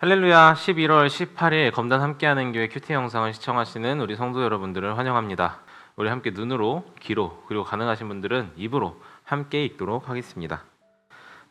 할렐루야. 11월 18일 검단 함께하는 교회 큐티 영상을 시청하시는 우리 성도 여러분들을 환영합니다. 우리 함께 눈으로, 귀로, 그리고 가능하신 분들은 입으로 함께 읽도록 하겠습니다.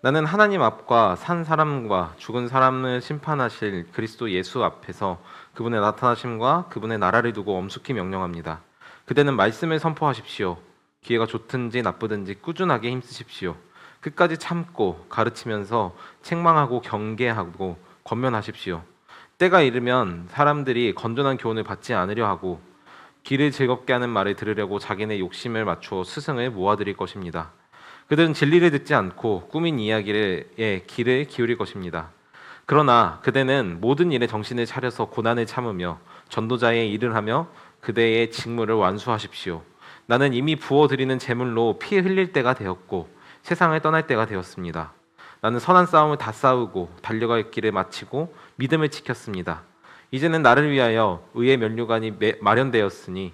나는 하나님 앞과 산 사람과 죽은 사람을 심판하실 그리스도 예수 앞에서 그분의 나타나심과 그분의 나라를 두고 엄숙히 명령합니다. 그대는 말씀을 선포하십시오. 기회가 좋든지 나쁘든지 꾸준하게 힘쓰십시오. 끝까지 참고 가르치면서 책망하고 경계하고 권면하십시오. 때가 이르면 사람들이 건전한 교훈을 받지 않으려 하고 귀를 즐겁게 하는 말을 들으려고 자기네 욕심을 맞추어 스승을 모아들일 것입니다. 그들은 진리를 듣지 않고 꾸민 이야기에 귀를 기울일 것입니다. 그러나 그대는 모든 일에 정신을 차려서 고난을 참으며 전도자의 일을 하며 그대의 직무를 완수하십시오. 나는 이미 부어드리는 제물로 피 흘릴 때가 되었고 세상을 떠날 때가 되었습니다. 나는 선한 싸움을 다 싸우고 달려갈 길을 마치고 믿음을 지켰습니다. 이제는 나를 위하여 의의 면류관이 마련되었으니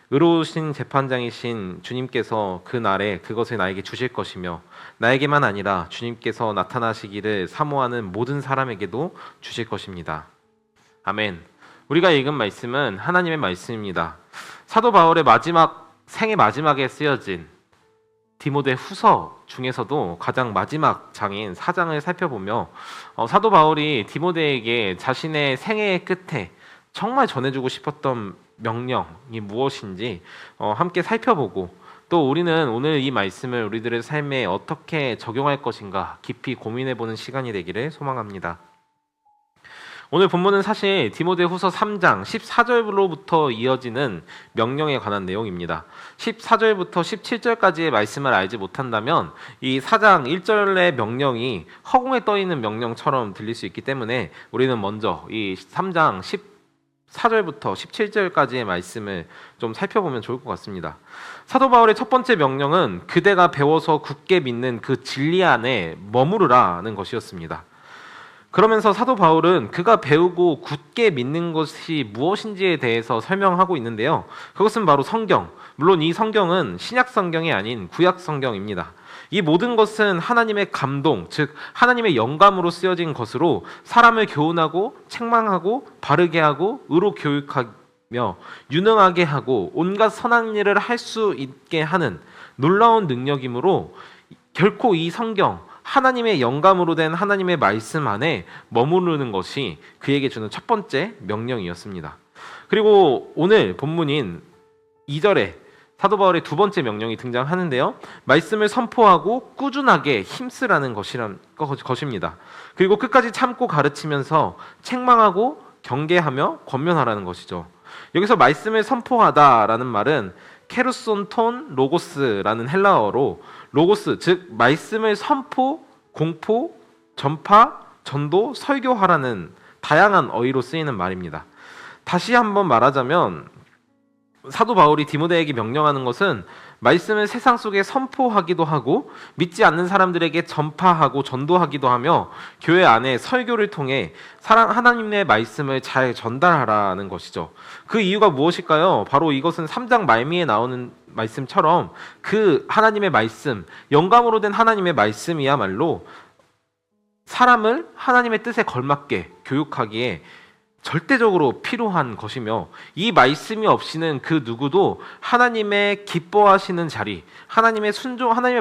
의로우신 재판장이신 주님께서 그 날에 그것을 나에게 주실 것이며 나에게만 아니라 주님께서 나타나시기를 사모하는 모든 사람에게도 주실 것입니다. 아멘. 우리가 읽은 말씀은 하나님의 말씀입니다. 사도 바울의 생의 마지막에 쓰여진 디모데 후서 중에서도 가장 마지막 장인 4장을 살펴보며 사도 바울이 디모데에게 자신의 생애의 끝에 정말 전해주고 싶었던 명령이 무엇인지 함께 살펴보고, 또 우리는 오늘 이 말씀을 우리들의 삶에 어떻게 적용할 것인가 깊이 고민해보는 시간이 되기를 소망합니다. 오늘 본문은 사실 디모데후서 3장 14절로부터 이어지는 명령에 관한 내용입니다. 14절부터 17절까지의 말씀을 알지 못한다면 이 4장 1절의 명령이 허공에 떠 있는 명령처럼 들릴 수 있기 때문에 우리는 먼저 이 3장 14절부터 17절까지의 말씀을 좀 살펴보면 좋을 것 같습니다. 사도 바울의 첫 번째 명령은 그대가 배워서 굳게 믿는 그 진리 안에 머무르라는 것이었습니다. 그러면서 사도 바울은 그가 배우고 굳게 믿는 것이 무엇인지에 대해서 설명하고 있는데요. 그것은 바로 성경. 물론 이 성경은 신약 성경이 아닌 구약 성경입니다. 이 모든 것은 하나님의 감동, 즉 하나님의 영감으로 쓰여진 것으로 사람을 교훈하고 책망하고 바르게 하고 의로 교육하며 유능하게 하고 온갖 선한 일을 할 수 있게 하는 놀라운 능력이므로 결코 이 성경, 하나님의 영감으로 된 하나님의 말씀 안에 머무르는 것이 그에게 주는 첫 번째 명령이었습니다. 그리고 오늘 본문인 2절에 사도 바울의 두 번째 명령이 등장하는데요. 말씀을 선포하고 꾸준하게 힘쓰라는 것입니다. 그리고 끝까지 참고 가르치면서 책망하고 경계하며 권면하라는 것이죠. 여기서 말씀을 선포하다라는 말은 케루손톤 로고스라는 헬라어로 로고스, 즉 말씀을 선포, 공포, 전파, 전도, 설교하라는 다양한 어휘로 쓰이는 말입니다. 다시 한번 말하자면 사도 바울이 디모데에게 명령하는 것은 말씀을 세상 속에 선포하기도 하고 믿지 않는 사람들에게 전파하고 전도하기도 하며 교회 안에 설교를 통해 하나님의 말씀을 잘 전달하라는 것이죠. 그 이유가 무엇일까요? 바로 이것은 3장 말미에 나오는 말씀처럼 그 하나님의 말씀, 영감으로 된 하나님의 말씀이야말로 사람을 하나님의 뜻에 걸맞게 교육하기에 절대적으로 필요한 것이며, 이 말씀이 없이는 그 누구도 하나님의 기뻐하시는 자리, 하나님의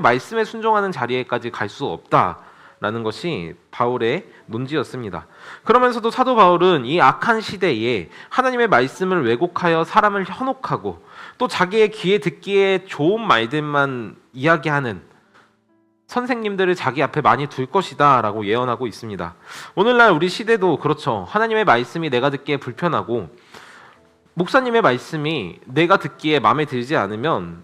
말씀에 순종하는 자리에까지 갈 수 없다라는 것이 바울의 논지였습니다. 그러면서도 사도 바울은 이 악한 시대에 하나님의 말씀을 왜곡하여 사람을 현혹하고 또 자기의 귀에 듣기에 좋은 말들만 이야기하는 선생님들을 자기 앞에 많이 둘 것이다 라고 예언하고 있습니다. 오늘날 우리 시대도 그렇죠. 하나님의 말씀이 내가 듣기에 불편하고 목사님의 말씀이 내가 듣기에 마음에 들지 않으면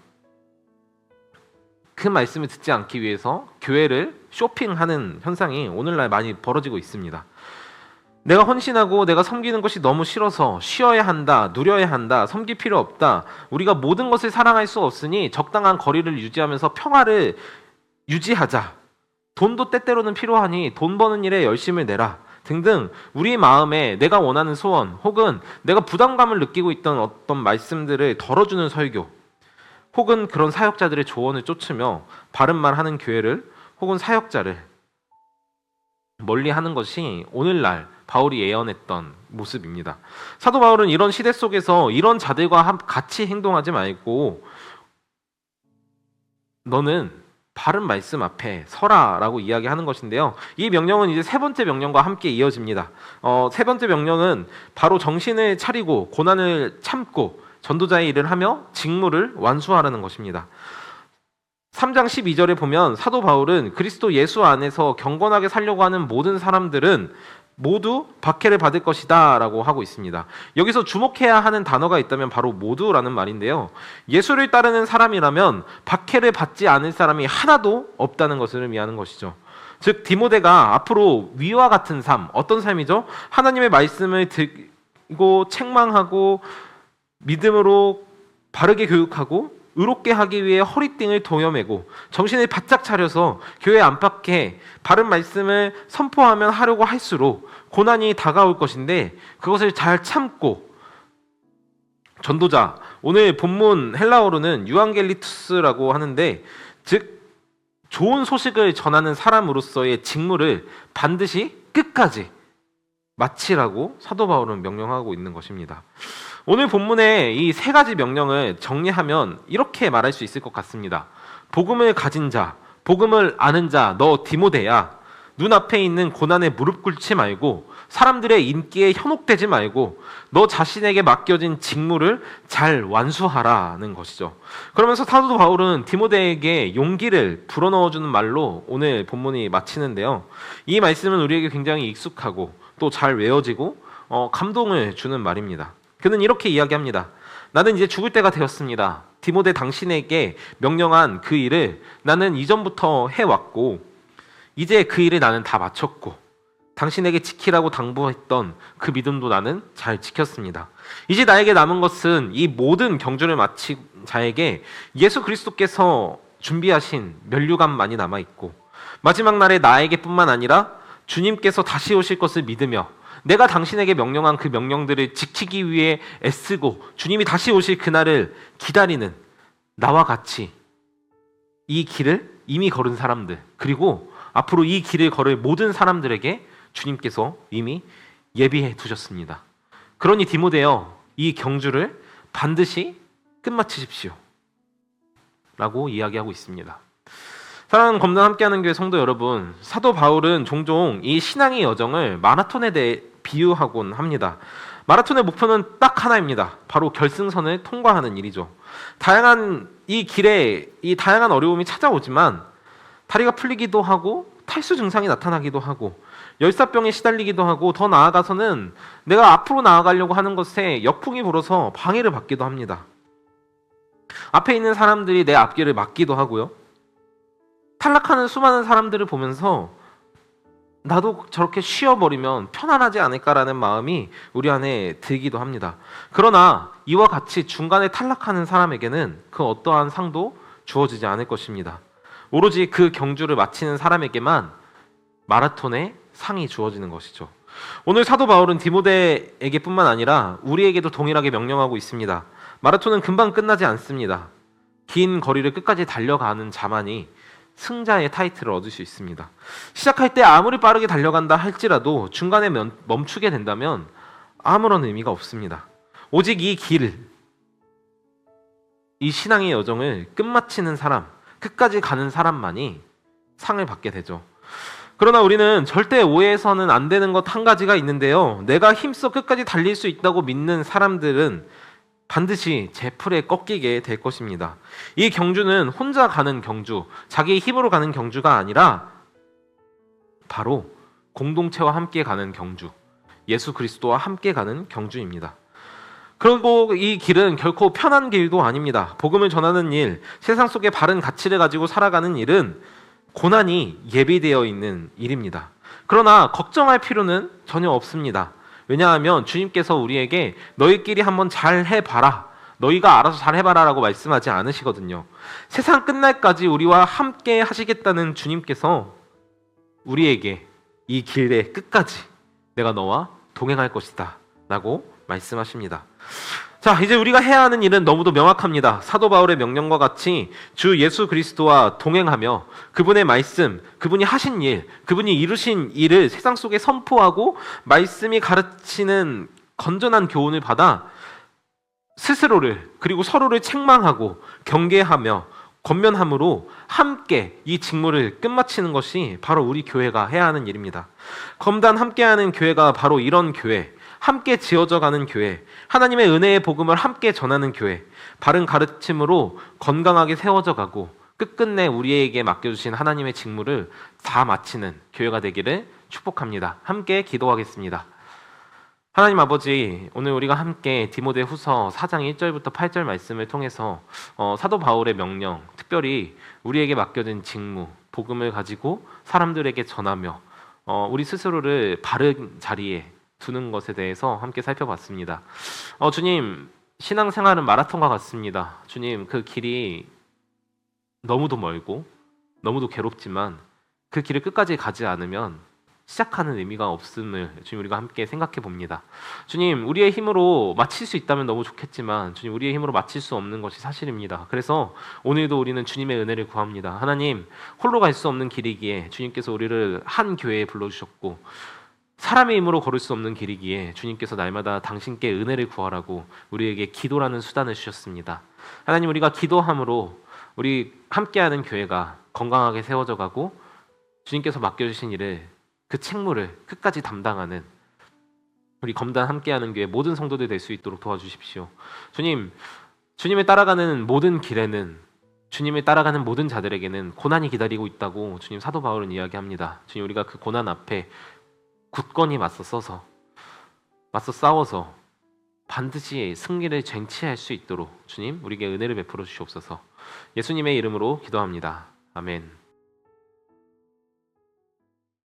그 말씀을 듣지 않기 위해서 교회를 쇼핑하는 현상이 오늘날 많이 벌어지고 있습니다. 내가 헌신하고 내가 섬기는 것이 너무 싫어서 쉬어야 한다, 누려야 한다, 섬길 필요 없다, 우리가 모든 것을 사랑할 수 없으니 적당한 거리를 유지하면서 평화를 유지하자, 돈도 때때로는 필요하니 돈 버는 일에 열심을 내라 등등 우리 마음에 내가 원하는 소원 혹은 내가 부담감을 느끼고 있던 어떤 말씀들을 덜어주는 설교, 혹은 그런 사역자들의 조언을 쫓으며 바른 말 하는 교회를 혹은 사역자를 멀리하는 것이 오늘날 바울이 예언했던 모습입니다. 사도 바울은 이런 시대 속에서 이런 자들과 같이 행동하지 말고 너는 바른 말씀 앞에 서라라고 이야기하는 것인데요. 이 명령은 이제 세 번째 명령과 함께 이어집니다. 세 번째 명령은 바로 정신을 차리고 고난을 참고 전도자의 일을 하며 직무를 완수하라는 것입니다. 3장 12절에 보면 사도 바울은 그리스도 예수 안에서 경건하게 살려고 하는 모든 사람들은 모두 박해를 받을 것이다 라고 하고 있습니다. 여기서 주목해야 하는 단어가 있다면 바로 모두라는 말인데요. 예수를 따르는 사람이라면 박해를 받지 않을 사람이 하나도 없다는 것을 의미하는 것이죠. 즉 디모데가 앞으로 위와 같은 삶, 어떤 삶이죠? 하나님의 말씀을 듣고 책망하고 믿음으로 바르게 교육하고 의롭게 하기 위해 허리띠를 도여매고 정신을 바짝 차려서 교회 안팎에 바른 말씀을 선포하면 하려고 할수록 고난이 다가올 것인데 그것을 잘 참고 전도자, 오늘 본문 헬라어로는 유앙겔리투스라고 하는데 즉 좋은 소식을 전하는 사람으로서의 직무를 반드시 끝까지 마치라고 사도 바울은 명령하고 있는 것입니다. 오늘 본문의 이 세 가지 명령을 정리하면 이렇게 말할 수 있을 것 같습니다. 복음을 가진 자, 복음을 아는 자, 너 디모데야. 눈앞에 있는 고난에 무릎 꿇지 말고 사람들의 인기에 현혹되지 말고 너 자신에게 맡겨진 직무를 잘 완수하라는 것이죠. 그러면서 사도 바울은 디모데에게 용기를 불어넣어주는 말로 오늘 본문이 마치는데요. 이 말씀은 우리에게 굉장히 익숙하고 또 잘 외워지고 감동을 주는 말입니다. 그는 이렇게 이야기합니다. 나는 이제 죽을 때가 되었습니다. 디모데 당신에게 명령한 그 일을 나는 이전부터 해왔고 이제 그 일을 나는 다 마쳤고 당신에게 지키라고 당부했던 그 믿음도 나는 잘 지켰습니다. 이제 나에게 남은 것은 이 모든 경주를 마친 자에게 예수 그리스도께서 준비하신 면류관만이 남아있고 마지막 날에 나에게 뿐만 아니라 주님께서 다시 오실 것을 믿으며 내가 당신에게 명령한 그 명령들을 지키기 위해 애쓰고 주님이 다시 오실 그날을 기다리는 나와 같이 이 길을 이미 걸은 사람들 그리고 앞으로 이 길을 걸을 모든 사람들에게 주님께서 이미 예비해 두셨습니다. 그러니 디모데여 이 경주를 반드시 끝마치십시오 라고 이야기하고 있습니다. 사랑하는 검단 함께하는 교회 성도 여러분, 사도 바울은 종종 이 신앙의 여정을 마라톤에 대해 비유하곤 합니다. 마라톤의 목표는 딱 하나입니다. 바로 결승선을 통과하는 일이죠. 다양한 이 길에 이 다양한 어려움이 찾아오지만 다리가 풀리기도 하고 탈수 증상이 나타나기도 하고 열사병에 시달리기도 하고 더 나아가서는 내가 앞으로 나아가려고 하는 것에 역풍이 불어서 방해를 받기도 합니다. 앞에 있는 사람들이 내 앞길을 막기도 하고요. 탈락하는 수많은 사람들을 보면서 나도 저렇게 쉬어버리면 편안하지 않을까라는 마음이 우리 안에 들기도 합니다. 그러나 이와 같이 중간에 탈락하는 사람에게는 그 어떠한 상도 주어지지 않을 것입니다. 오로지 그 경주를 마치는 사람에게만 마라톤의 상이 주어지는 것이죠. 오늘 사도 바울은 디모데에게 뿐만 아니라 우리에게도 동일하게 명령하고 있습니다. 마라톤은 금방 끝나지 않습니다. 긴 거리를 끝까지 달려가는 자만이 승자의 타이틀을 얻을 수 있습니다. 시작할 때 아무리 빠르게 달려간다 할지라도 중간에 멈추게 된다면 아무런 의미가 없습니다. 오직 이 길, 이 신앙의 여정을 끝마치는 사람, 끝까지 가는 사람만이 상을 받게 되죠. 그러나 우리는 절대 오해해서는 안 되는 것 한 가지가 있는데요. 내가 힘써 끝까지 달릴 수 있다고 믿는 사람들은 반드시 제풀에 꺾이게 될 것입니다. 이 경주는 혼자 가는 경주, 자기의 힘으로 가는 경주가 아니라 바로 공동체와 함께 가는 경주, 예수 그리스도와 함께 가는 경주입니다. 그리고 이 길은 결코 편한 길도 아닙니다. 복음을 전하는 일, 세상 속에 바른 가치를 가지고 살아가는 일은 고난이 예비되어 있는 일입니다. 그러나 걱정할 필요는 전혀 없습니다. 왜냐하면 주님께서 우리에게 너희끼리 한번 잘 해봐라, 너희가 알아서 잘 해봐라 라고 말씀하지 않으시거든요. 세상 끝날까지 우리와 함께 하시겠다는 주님께서 우리에게 이 길의 끝까지 내가 너와 동행할 것이다 라고 말씀하십니다. 자, 이제 우리가 해야 하는 일은 너무도 명확합니다. 사도 바울의 명령과 같이 주 예수 그리스도와 동행하며 그분의 말씀, 그분이 하신 일, 그분이 이루신 일을 세상 속에 선포하고 말씀이 가르치는 건전한 교훈을 받아 스스로를 그리고 서로를 책망하고 경계하며 권면함으로 함께 이 직무를 끝마치는 것이 바로 우리 교회가 해야 하는 일입니다. 검단 함께하는 교회가 바로 이런 교회, 함께 지어져 가는 교회, 하나님의 은혜의 복음을 함께 전하는 교회, 바른 가르침으로 건강하게 세워져 가고 끝끝내 우리에게 맡겨주신 하나님의 직무를 다 마치는 교회가 되기를 축복합니다. 함께 기도하겠습니다. 하나님 아버지, 오늘 우리가 함께 디모데후서 4장 1절부터 8절 말씀을 통해서 사도 바울의 명령, 특별히 우리에게 맡겨진 직무, 복음을 가지고 사람들에게 전하며 우리 스스로를 바른 자리에 두는 것에 대해서 함께 살펴봤습니다. 주님, 신앙생활은 마라톤과 같습니다. 주님, 그 길이 너무도 멀고 너무도 괴롭지만 그 길을 끝까지 가지 않으면 시작하는 의미가 없음을 주님 우리가 함께 생각해 봅니다. 주님, 우리의 힘으로 마칠 수 있다면 너무 좋겠지만 주님, 우리의 힘으로 마칠 수 없는 것이 사실입니다. 그래서 오늘도 우리는 주님의 은혜를 구합니다. 하나님, 홀로 갈 수 없는 길이기에 주님께서 우리를 한 교회에 불러주셨고 사람의 힘으로 걸을 수 없는 길이기에 주님께서 날마다 당신께 은혜를 구하라고 우리에게 기도라는 수단을 주셨습니다. 하나님, 우리가 기도함으로 우리 함께하는 교회가 건강하게 세워져 가고 주님께서 맡겨주신 일을 그 책무를 끝까지 담당하는 우리 검단 함께하는 교회 모든 성도들 될 수 있도록 도와주십시오. 주님, 주님을 따라가는 모든 길에는, 주님을 따라가는 모든 자들에게는 고난이 기다리고 있다고 주님 사도 바울은 이야기합니다. 주님, 우리가 그 고난 앞에 굳건히 맞서 싸워서 반드시 승리를 쟁취할 수 있도록 주님 우리에게 은혜를 베풀어 주시옵소서. 예수님의 이름으로 기도합니다. 아멘.